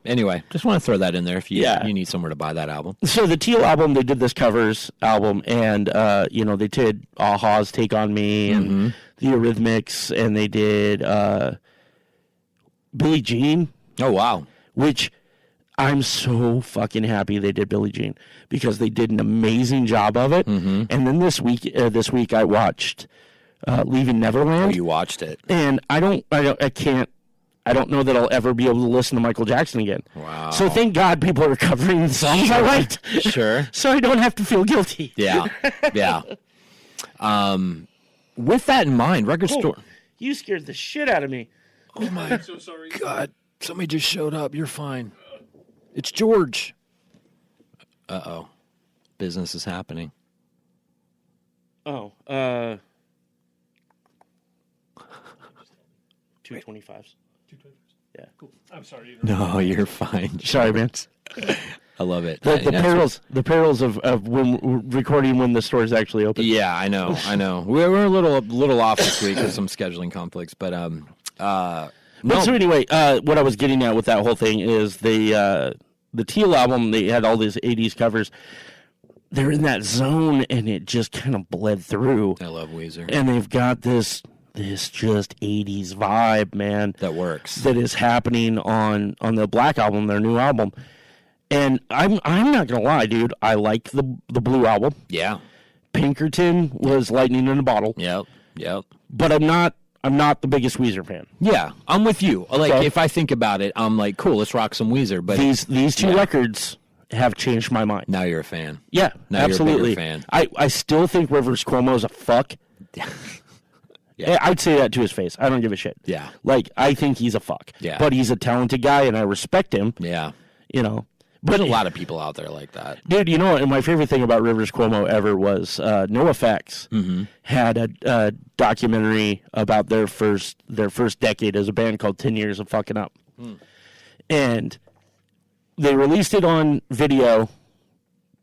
Anyway, just want to throw that in there if you need somewhere to buy that album. So the Teal album, they did this covers album, and they did a-ha's Take on Me and the Eurythmics, and they did Billie Jean. Oh, wow. Which I'm so fucking happy they did Billie Jean because they did an amazing job of it. And then this week I watched Leaving Neverland. Oh, you watched it. And I don't know that I'll ever be able to listen to Michael Jackson again. Wow. So thank God people are covering the songs I liked. Sure. So I don't have to feel guilty. Yeah. With that in mind, Record Store. You scared the shit out of me. Oh my so sorry. God. Somebody just showed up. You're fine. It's George. Uh-oh. Business is happening. Oh, 225s. Yeah. Cool. I'm sorry. No, you're fine. Sorry, man. I love it. The perils of when recording when the store's actually open. Yeah, I know. We're a little off this week with some scheduling conflicts, but So anyway, what I was getting at with that whole thing is the Teal album. They had all these '80s covers. They're in that zone, and it just kind of bled through. I love Weezer, and they've got this just '80s vibe, man. That works. That is happening on the Black album, their new album. And I'm not gonna lie, dude. I like the Blue album. Yeah. Pinkerton was lightning in a bottle. Yep. But I'm not the biggest Weezer fan. Yeah, I'm with you. Like, if I think about it, I'm like, cool, let's rock some Weezer. But these two records have changed my mind. Now you're a fan. Yeah, now absolutely. You're a bigger fan. I still think Rivers Cuomo is a fuck. Yeah. I'd say that to his face. I don't give a shit. Yeah. Like, I think he's a fuck. Yeah. But he's a talented guy, and I respect him. Yeah. But there's a lot of people out there like that. Dude, and my favorite thing about Rivers Cuomo ever was NoFX had a documentary about their first decade as a band called 10 Years of Fucking Up. And they released it on video,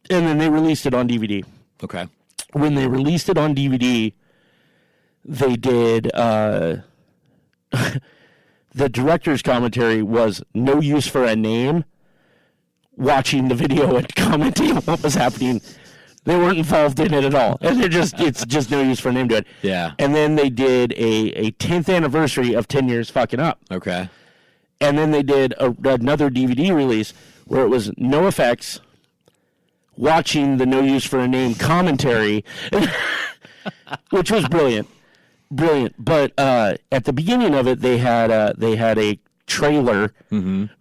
and then they released it on DVD. Okay. When they released it on DVD, they did the director's commentary was no use for a name, watching the video and commenting on what was happening. They weren't involved in it at all. And it's just no use for a name to it. Yeah. And then they did a 10th anniversary of 10 Years Fucking Up. Okay. And then they did another DVD release where it was NoFX watching the no use for a name commentary, which was brilliant. But at the beginning of it, they had a trailer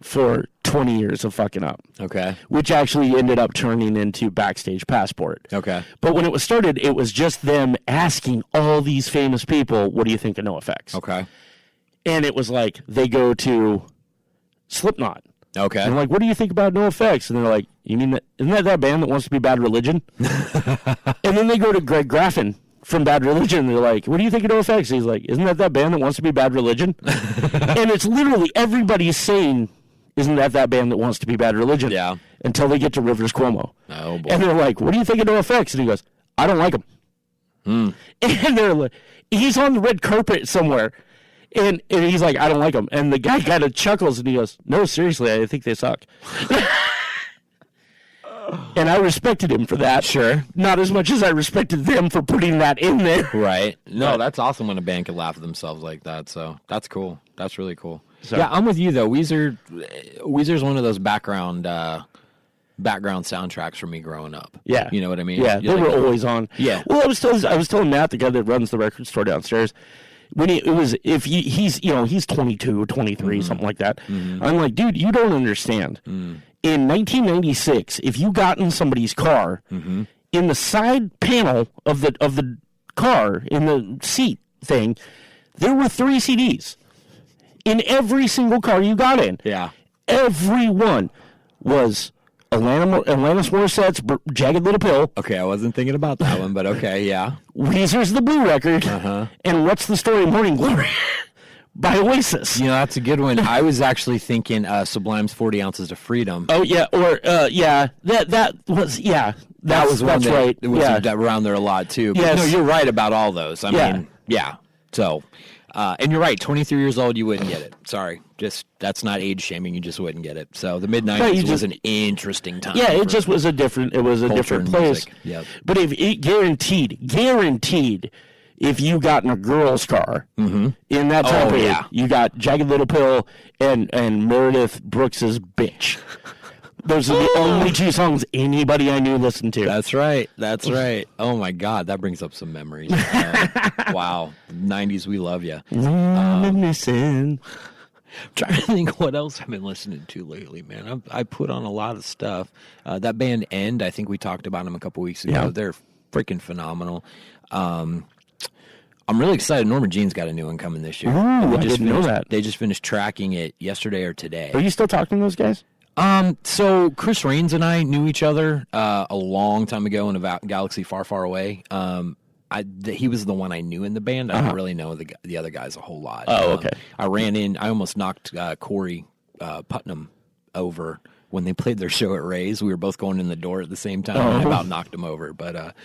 for 20 Years of Fucking Up. Okay. Which actually ended up turning into Backstage Passport. Okay. But when it was started, it was just them asking all these famous people, what do you think of NoFX? Okay. And it was like, they go to Slipknot. Okay. And they're like, what do you think about NoFX? And they're like, you mean that, isn't that band that wants to be Bad Religion? And then they go to Greg Graffin from Bad Religion. And they're like, what do you think of NoFX? And he's like, isn't that band that wants to be Bad Religion? And it's literally everybody saying, isn't that band that wants to be Bad Religion? Yeah. Until they get to Rivers Cuomo. Oh, boy. And they're like, what do you think of NoFX? And he goes, I don't like them. And they're like, he's on the red carpet somewhere. And he's like, I don't like them. And the guy kind of chuckles and he goes, no, seriously, I think they suck. And I respected him for that. Sure. Not as much as I respected them for putting that in there. Right. No, that's awesome when a band can laugh at themselves like that. So that's cool. That's really cool. So, yeah, I'm with you though. Weezer's one of those background soundtracks for me growing up. Yeah. You know what I mean? Yeah, they were always on. Yeah. Well, I was telling Matt, the guy that runs the record store downstairs, when he's 22 or 23, something like that. I'm like, dude, you don't understand. In 1996, if you got in somebody's car, in the side panel of the car, in the seat thing, there were 3 CDs in every single car you got in. Yeah. Every one was Alanis Morissette's Jagged Little Pill. Okay, I wasn't thinking about that one, but okay, yeah. Weezer's The Blue Record. And What's the Story, Morning Glory by Oasis. You know, that's a good one. I was actually thinking Sublime's 40 Ounces of Freedom. Oh, yeah, or, that was, yeah. That was one that's right. It was around there a lot, too. But yes. No, you're right about all those. I mean, yeah. So, and you're right, 23 years old, you wouldn't get it. Sorry. That's not age shaming. You just wouldn't get it. So the mid-90s was an interesting time. Yeah, it just was a different place. Music. Yep. But if it guaranteed, if you got in a girl's car in that time period, you got Jagged Little Pill and Meredith Brooks's Bitch. Those are the only two songs anybody I knew listened to. That's right. Oh, my God. That brings up some memories. Wow. 90s, we love you. Reminiscing. I'm trying to think what else I've been listening to lately, man. I put on a lot of stuff. That band End, I think we talked about them a couple weeks ago. Yeah. They're freaking phenomenal. I'm really excited. Norma Jean's got a new one coming this year. Ooh, I didn't know that. They just finished tracking it yesterday or today. Are you still talking to those guys? So Chris Raines and I knew each other a long time ago in a galaxy far, far away. He was the one I knew in the band. I don't really know the other guys a whole lot. Oh, okay. I almost knocked Corey Putnam over when they played their show at Ray's. We were both going in the door at the same time, and I about knocked him over. But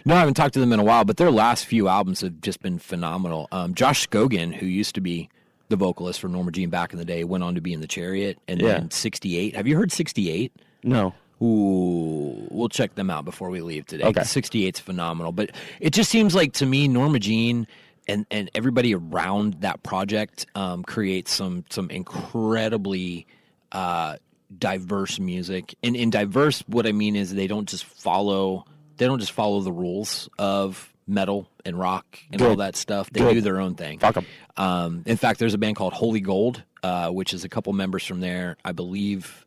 no, I haven't talked to them in a while, but their last few albums have just been phenomenal. Josh Scoggin, who used to be the vocalist for Norma Jean back in the day, went on to be in The Chariot, and then 68. Have you heard 68? No. Ooh, we'll check them out before we leave today. Okay. 68's phenomenal. But it just seems like, to me, Norma Jean and everybody around that project creates some incredibly diverse music. And in diverse, what I mean is they don't just follow the rules of metal and rock and all that stuff. They do their own thing. Fuck 'em. In fact, there's a band called Holy Gold, which is a couple members from there. I believe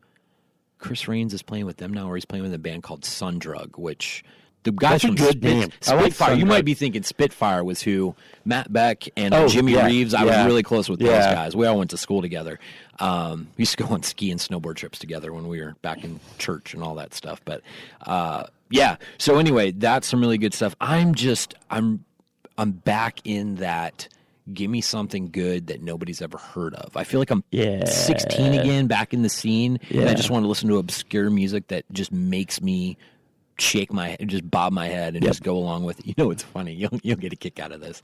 Chris Raines is playing with them now, or he's playing with a band called Sundrug, which the guys That's a from good name. Spitfire. You might be thinking Spitfire was who Matt Beck and Jimmy Reeves. I was really close with those guys. We all went to school together. We used to go on ski and snowboard trips together when we were back in church and all that stuff. But so anyway, that's some really good stuff. I'm back in that. Give me something good that nobody's ever heard of. I feel like I'm 16 again, back in the scene, and I just want to listen to obscure music that just makes me just bob my head and just go along with it. You know, it's funny. You'll get a kick out of this.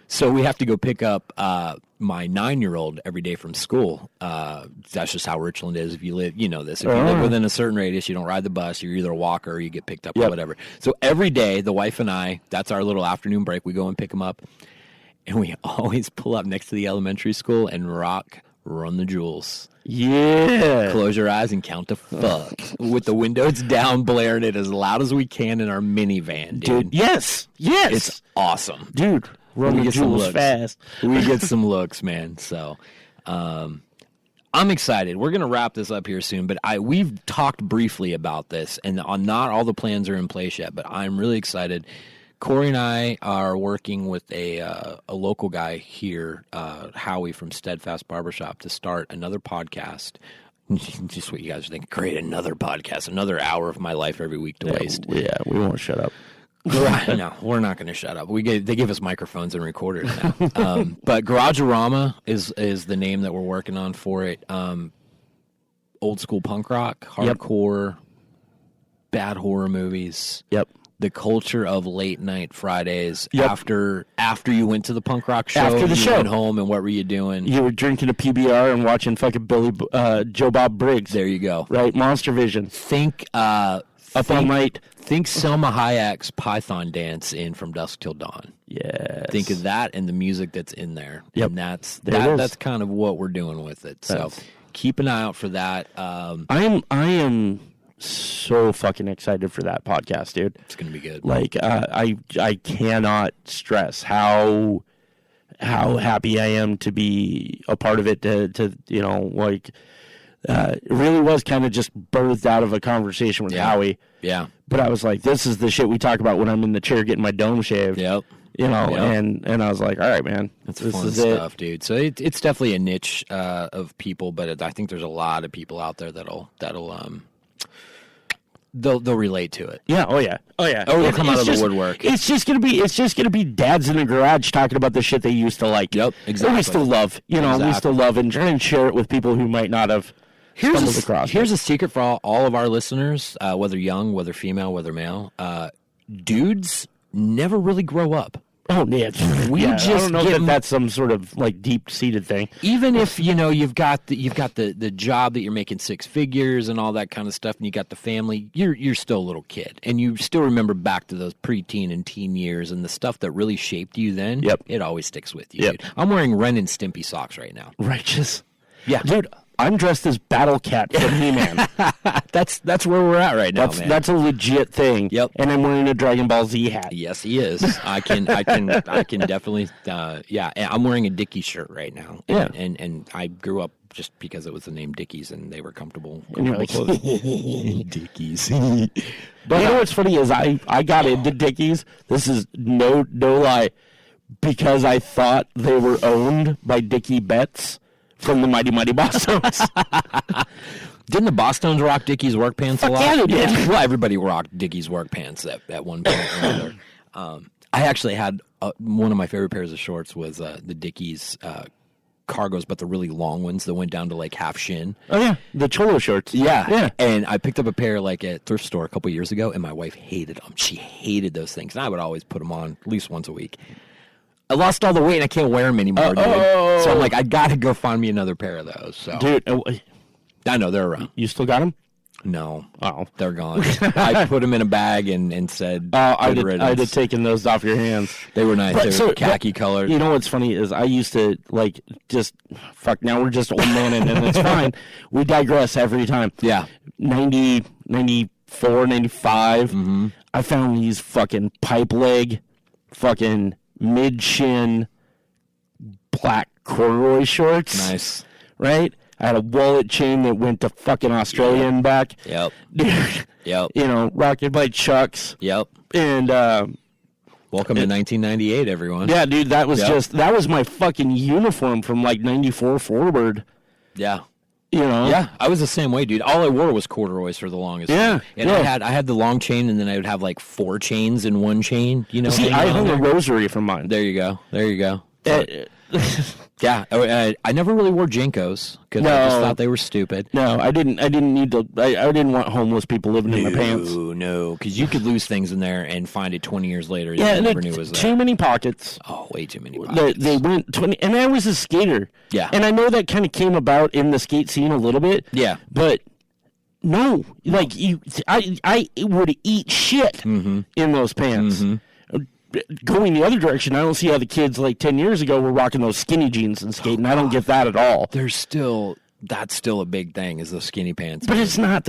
So we have to go pick up my 9-year-old every day from school. That's just how Richland is. If you live, you know this. If you live within a certain radius, you don't ride the bus. You're either a walker or you get picked up or whatever. So every day, the wife and I, that's our little afternoon break. We go and pick them up. And we always pull up next to the elementary school and rock Run the Jewels. Yeah. Close your eyes and count to fuck. With the windows down, blaring it as loud as we can in our minivan, dude. Yes. It's awesome. Dude, Run the Jewels fast. We get some looks, man. So I'm excited. We're going to wrap this up here soon, but we've talked briefly about this, and not all the plans are in place yet, but I'm really excited. Corey and I are working with a local guy here, Howie from Steadfast Barbershop, to start another podcast. Just what you guys think. Great, another podcast, another hour of my life every week to waste. Yeah, we won't shut up. No, we're not going to shut up. They give us microphones and recorders now. But Garagerama is the name that we're working on for it. Old school punk rock, hardcore, bad horror movies. Yep. The culture of late night Fridays after you went to the punk rock show. After the show, went home, and what were you doing? You were drinking a PBR and watching fucking Joe Bob Briggs. There you go. Right, Monster Vision. Think Up All Night. Think Selma Hayek's Python Dance in From Dusk Till Dawn. Yeah. Think of that and the music that's in there. Yep. And that's kind of what we're doing with it. So keep an eye out for that. I am so fucking excited for that podcast, dude. It's gonna be good. Like I cannot stress how happy I am to be a part of it. To you know, like it really was kind of just birthed out of a conversation with Howie. Yeah. But I was like, this is the shit we talk about when I'm in the chair getting my dome shaved. Yep. You know, and I was like, all right, man, this fun stuff, dude. So it's definitely a niche of people, but I think there's a lot of people out there that'll they'll relate to it. Yeah. Oh yeah. Oh yeah. Or they'll come out of the woodwork. It's just gonna be dads in the garage talking about the shit they used to like. Yep. Exactly. Or we still love. We still love and try and share it with people who might not have stumbled across. Here's a secret for all of our listeners, whether young, whether female, whether male. Dudes never really grow up. Oh yeah, I don't know that that's some sort of like deep-seated thing. Even if you've got the job that you're making six figures and all that kind of stuff, and you got the family, you're still a little kid, and you still remember back to those preteen and teen years and the stuff that really shaped you then. Yep, it always sticks with you. Dude. I'm wearing Ren and Stimpy socks right now. Righteous. Yeah, dude. I'm dressed as Battle Cat from He-Man. That's where we're at right now, man. That's a legit thing. Yep. And I'm wearing a Dragon Ball Z hat. Yes, he is. I can definitely. I'm wearing a Dickies shirt right now. Yeah. And I grew up just because it was the name Dickies and they were comfortable. Dickies. But you know what's funny is I got into Dickies. This is no lie, because I thought they were owned by Dickie Betts from the Mighty Mighty Bosstones. Didn't the Bosstones rock Dickies work pants a lot? Yeah, they did. Well, everybody rocked Dickies work pants at one point or another. I actually had one of my favorite pairs of shorts was the Dickies cargos, but the really long ones that went down to like half shin. Oh yeah, the cholo shorts. Yeah. And I picked up a pair like at thrift store a couple years ago, and my wife hated them. She hated those things, and I would always put them on at least once a week. I lost all the weight and I can't wear them anymore, dude. So I'm like, I got to go find me another pair of those. So. Dude, I know they're around. You still got them? No. Oh, they're gone. I put them in a bag and said, I'd have taken those off your hands. They were nice. They were khaki colored. You know what's funny is I used to like just now we're just old man and it's fine. We digress every time. Yeah. 90, 94, 95. Mm-hmm. I found these fucking pipe leg, fucking mid-shin black corduroy shorts. Nice. Right? I had a wallet chain that went to fucking Australia and back. Yep. Yep. Rocket by Chucks. Yep. And welcome to 1998, everyone. Yeah, dude, that was that was my fucking uniform from like 94 forward. Yeah. Yeah, I was the same way, dude. All I wore was corduroys for the longest time. And I had the long chain, and then I would have like 4 chains in one chain. See, I hung a rosary from mine. There you go. Yeah, I never really wore Jinkos because I just thought they were stupid. No, I didn't need to. I didn't want homeless people living in my pants. No, because you could lose things in there and find it 20 years later. You never knew it was there. Too many pockets. Oh, way too many pockets. They went 20, and I was a skater. Yeah, and I know that kind of came about in the skate scene a little bit. Yeah, but no, like I would eat shit in those pants. Mm-hmm. Going the other direction, I don't see how the kids like 10 years ago were rocking those skinny jeans and skating. I don't get that at all. That's still a big thing, is those skinny pants. But it's not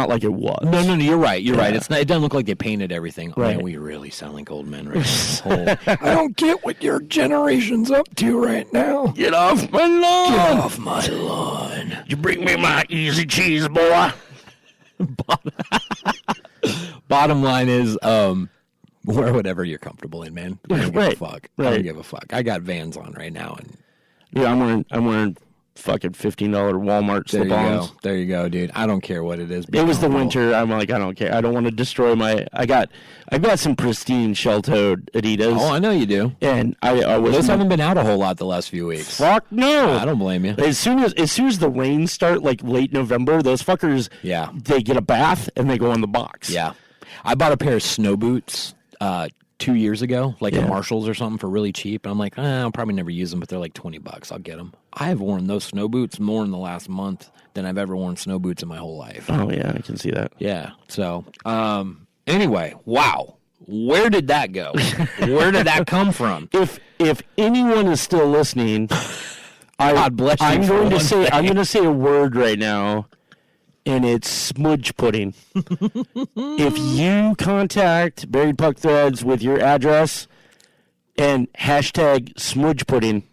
like it was. No, you're right. You're right. It doesn't look like they painted everything. Right. Man, we really sound like old men right now. I don't get what your generation's up to right now. Get off my lawn. Get off my lawn. You bring me my easy cheese, boy. Bottom line is, wear whatever you're comfortable in, man. I don't give a fuck. I don't give a fuck. I got Vans on right now, and I'm wearing fucking $15 Walmart slip-ons. There you go, dude. I don't care what it is. It was the winter. I'm like, I don't care. I don't want to destroy my. I've got some pristine shell-toed Adidas. Oh, I know you do. And those haven't been out a whole lot the last few weeks. Fuck no. I don't blame you. As soon as the rains start, like late November, those fuckers. Yeah. They get a bath and they go in the box. Yeah. I bought a pair of snow boots 2 years ago, like at Marshalls or something, for really cheap. And I'm like, I'll probably never use them, but they're like $20. I'll get them. I have worn those snow boots more in the last month than I've ever worn snow boots in my whole life. Oh, yeah, I can see that. Yeah. So, anyway, wow. Where did that go? Where did that come from? If anyone is still listening, God bless you. I'm going to say a word right now. And it's smudge pudding. If you contact Buried Puck Threads with your address and hashtag smudge pudding,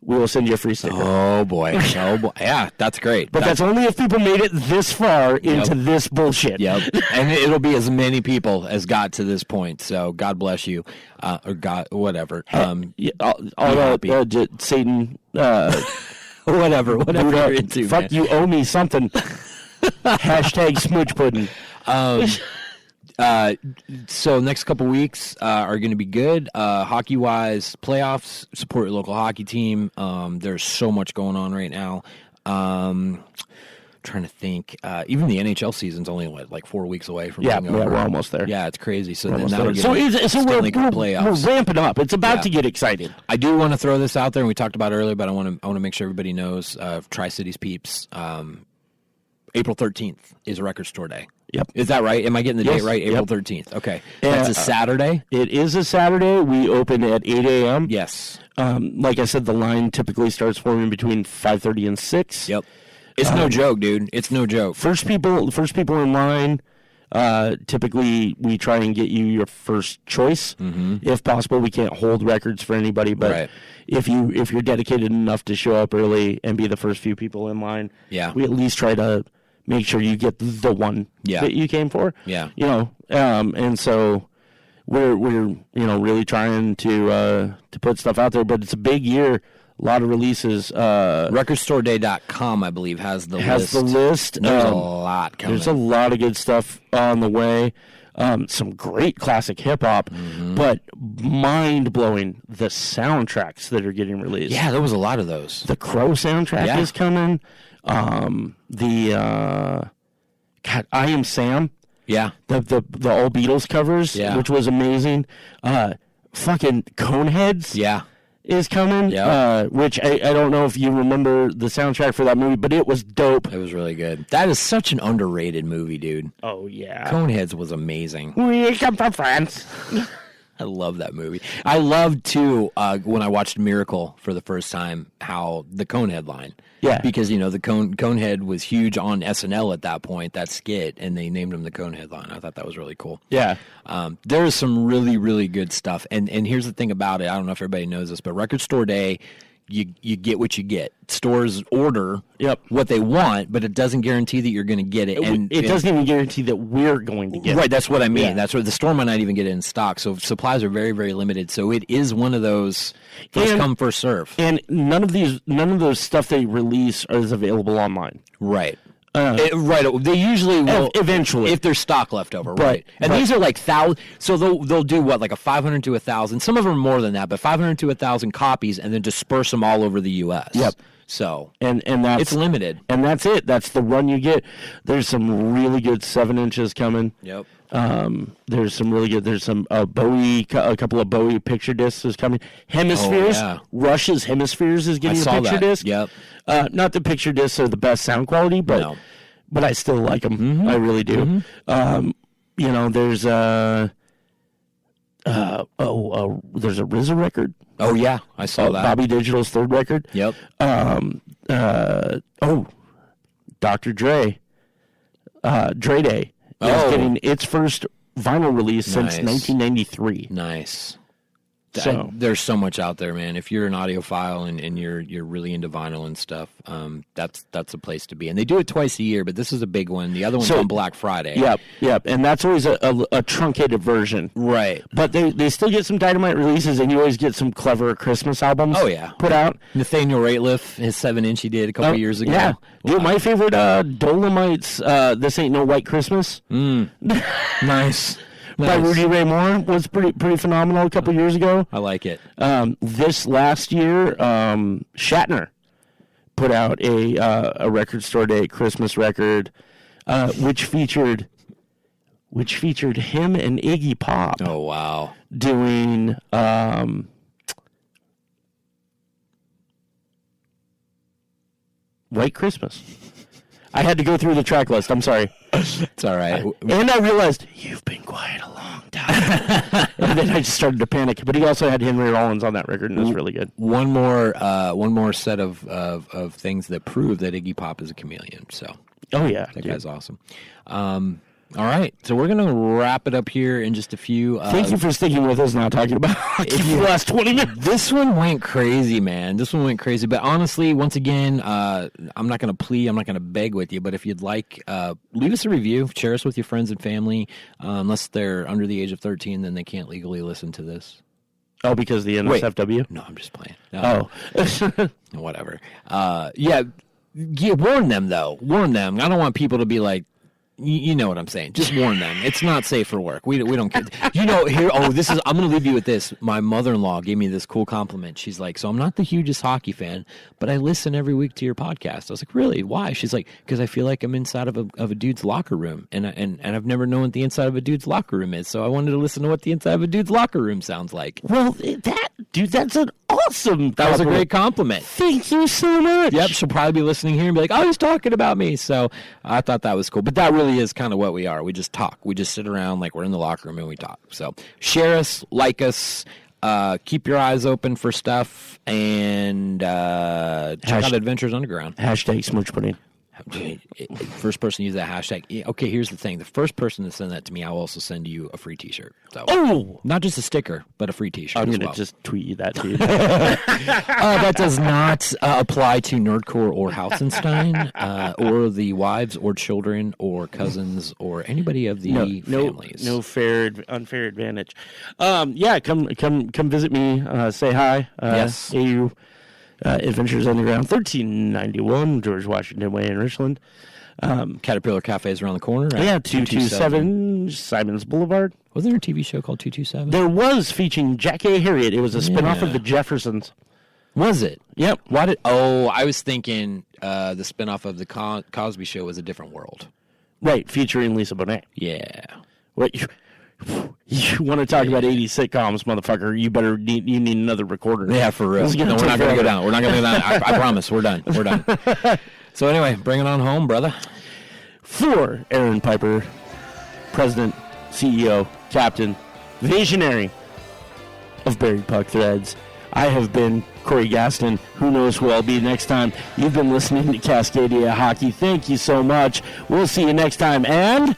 we will send you a free sticker. Oh, boy. Yeah, that's great. But that's only if people made it this far into this bullshit. Yep. And it'll be as many people as got to this point. So God bless you. Or God, whatever. Satan. Whatever you're into, fuck, man. You owe me something. Hashtag smudge pudding. So next couple weeks are going to be good. Hockey-wise, playoffs, support your local hockey team. There's so much going on right now. Trying to think. Even the NHL season's only like 4 weeks away from being over. Yeah, we're almost there. Yeah, it's crazy. So we're then that'll get we're ramping up. It's about to get excited. I do want to throw this out there, and we talked about it earlier, but I want to make sure everybody knows. Tri-Cities peeps. April 13th is Record Store Day. Yep. Is that right? Am I getting the date right? April 13th. Okay. That's a Saturday? It is a Saturday. We open at 8 a.m. Yes. Like I said, the line typically starts forming between 5:30 and 6. Yep. It's no joke, dude. It's no joke. First people in line, typically we try and get you your first choice. Mm-hmm. If possible, we can't hold records for anybody, but if you're dedicated enough to show up early and be the first few people in line, we at least try to make sure you get the one that you came for. Yeah. And so we're really trying to put stuff out there, but it's a big year. A lot of releases. RecordStoreDay.com, I believe, has the list. There's a lot coming. There's a lot of good stuff on the way. Some great classic hip-hop, but mind-blowing the soundtracks that are getting released. Yeah, there was a lot of those. The Crow soundtrack is coming. I Am Sam. Yeah. The all Beatles covers, which was amazing. Fucking Coneheads. Yeah. Is coming, which I don't know if you remember the soundtrack for that movie, but it was dope. It was really good. That is such an underrated movie, dude. Oh, yeah. Coneheads was amazing. We come from France. I love that movie. I loved, too, when I watched Miracle for the first time, how the Conehead line. Yeah. Because, the Conehead was huge on SNL at that point, that skit, and they named him the Conehead line. I thought that was really cool. Yeah. There is some really, really good stuff. And here's the thing about it. I don't know if everybody knows this, but Record Store Day, you get what you get. Stores order what they want, but it doesn't guarantee that you're going to get it. And it doesn't even guarantee that we're going to get it. Right, that's what I mean. Yeah. That's what the store might not even get it in stock. So supplies are very, very limited. So it is one of those first come, first serve. And none of those stuff they release is available online. Right. They usually will eventually if there's stock left over, right? And these are like thousands. So they'll do what, like a 500 to 1,000. Some of them are more than that, but 500 to 1,000 copies, and then disperse them all over the U.S. Yep. So and that's it's limited, and that's it. That's the run you get. There's some really good 7 inches coming. Yep. There's some really good. There's some Bowie, a couple of Bowie picture discs is coming. Hemispheres, Rush's Hemispheres is getting a picture disc. Yep. Not the picture discs are the best sound quality, but I still like them. Mm-hmm. I really do. Mm-hmm. There's there's a RZA record. Oh yeah, I saw that. Bobby Digital's third record. Yep. Dr. Dre. Dre Day. Is getting its first vinyl release since 1993. Nice. So there's so much out there, man. If you're an audiophile and you're really into vinyl and stuff, that's a place to be. And they do it twice a year, but this is a big one. The other one's on Black Friday. Yep. And that's always a truncated version. Right. But they still get some Dynamite releases, and you always get some clever Christmas albums put out. Nathaniel Rateliff, his 7-inch he did a couple years ago. Yeah. Dude, my favorite Dolomites, This Ain't No White Christmas. Nice. By Rudy Ray Moore was pretty phenomenal a couple years ago. I like it. This last year, Shatner put out a Record Store Day Christmas record, which featured him and Iggy Pop. Oh wow! Doing White Christmas. I had to go through the track list. I'm sorry. It's all right. And I realized, you've been quiet a long time. And then I just started to panic. But he also had Henry Rollins on that record, and it was really good. One more set of things that prove that Iggy Pop is a chameleon. So, that guy's awesome. All right, so we're going to wrap it up here in just a few. Thank you for sticking with us now, talking about hockey for the last 20 minutes. This one went crazy, man. This one went crazy. But honestly, once again, I'm not going to plead, I'm not going to beg with you, but if you'd like, leave us a review, share us with your friends and family. Unless they're under the age of 13, then they can't legally listen to this. Oh, because the NSFW? Wait. No, I'm just playing. Whatever. Warn them, though. Warn them. I don't want people to be like, You know what I'm saying. Just warn them. It's not safe for work. We don't care. Here. Oh, this is. I'm going to leave you with this. My mother-in-law gave me this cool compliment. She's like, so I'm not the hugest hockey fan, but I listen every week to your podcast. I was like, really? Why? She's like, because I feel like I'm inside of a dude's locker room, and I've never known what the inside of a dude's locker room is. So I wanted to listen to what the inside of a dude's locker room sounds like. Well, that's an awesome. That was a great compliment. Thank you so much. Yep, she'll probably be listening here and be like, oh, he's talking about me. So I thought that was cool. But that really is kind of what we are. We just talk. We just sit around like we're in the locker room and we talk. So share us, like us, keep your eyes open for stuff, and check out Adventures Underground. Hashtag smooch pudding. First person to use that hashtag. Okay, here's the thing. The first person to send that to me, I'll also send you a free T-shirt. So, not just a sticker, but a free T-shirt. I'm going to just tweet you that, too. That does not apply to Nerdcore or Hausenstein, or the wives or children or cousins or anybody of the families. No unfair advantage. Come visit me. Say hi. Yes. AU. Adventures Underground, 1391 George Washington Way in Richland. Caterpillar Cafe is around the corner. Right? Yeah, 227 Simons Boulevard. Wasn't there a TV show called 227? There was, featuring Jack A. Harriet. It was a spinoff of the Jeffersons. Was it? Yep. I was thinking the spinoff of the Cosby Show was A Different World. Right, featuring Lisa Bonet. Yeah. What you want to talk about 80s sitcoms, motherfucker? You need another recorder. Yeah, for real. No, we're not going to go down. We're not going to go down. I promise. We're done. We're done. So anyway, bring it on home, brother. For Aaron Piper, President, CEO, Captain, Visionary of Buried Puck Threads, I have been Corey Gaston. Who knows who I'll be next time? You've been listening to Cascadia Hockey. Thank you so much. We'll see you next time. And...